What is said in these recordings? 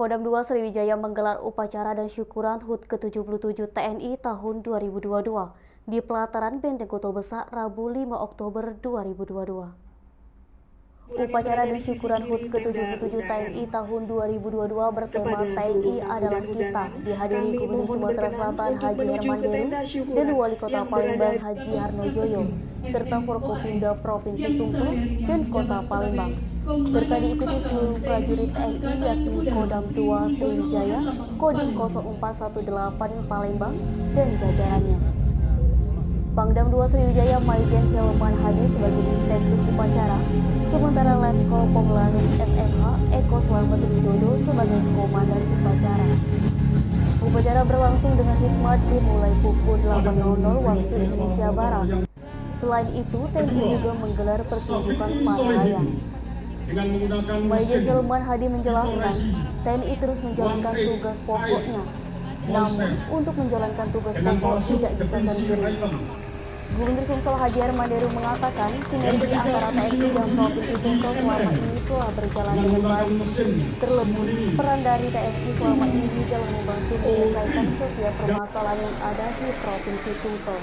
Kodam 2 Sriwijaya menggelar upacara dan syukuran HUT ke-77 TNI tahun 2022 di pelataran Benteng Kota Besar Rabu 5 Oktober 2022. Upacara dan syukuran HUT ke-77 TNI tahun 2022 bertema TNI adalah kita dihadiri Gubernur Sumatera Selatan Haji Herman Deru dan Wali Kota Palembang Haji Harnojoyo serta Forkopimda Provinsi Sumsel dan Kota Palembang, serta diikuti seluruh prajurit TNI yakni Kodam 2 Sriwijaya, Kodim 0418 Palembang, dan jajarannya. Pangdam 2 Sriwijaya Maijen Hilman Hadi sebagai Inspektur Upacara, sementara Letkol Pomlanun SMH Eko Slamet Widodo sebagai Komandan Upacara. Upacara berlangsung dengan hikmat dimulai pukul 8.00 waktu Indonesia Barat. Selain itu, TNI juga menggelar pertunjukan para layang. Maijen Hilman Hadi menjelaskan, TNI terus menjalankan tugas pokoknya. Namun, untuk menjalankan tugas pokok tidak bisa sendiri. Gubernur Sumsel Haji Herman Deru mengatakan sinergi antara TNI dan Provinsi Sumsel selama ini telah berjalan dengan baik. Terlebih, peran dari TNI selama ini dalam membantu menyelesaikan setiap permasalahan yang ada di Provinsi Sumsel.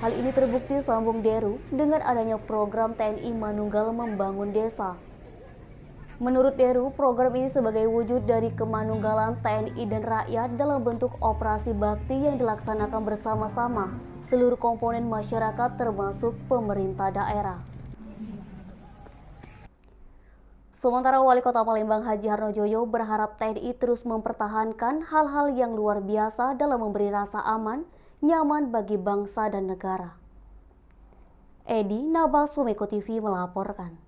Hal ini terbukti, sambung Deru, dengan adanya program TNI Manunggal Membangun Desa. Menurut Deru, program ini sebagai wujud dari kemanunggalan TNI dan rakyat dalam bentuk operasi bakti yang dilaksanakan bersama-sama seluruh komponen masyarakat termasuk pemerintah daerah. Sementara Wali Kota Palembang Haji Harnojoyo berharap TNI terus mempertahankan hal-hal yang luar biasa dalam memberi rasa aman, nyaman bagi bangsa dan negara. Edi Nabasumeko TV melaporkan.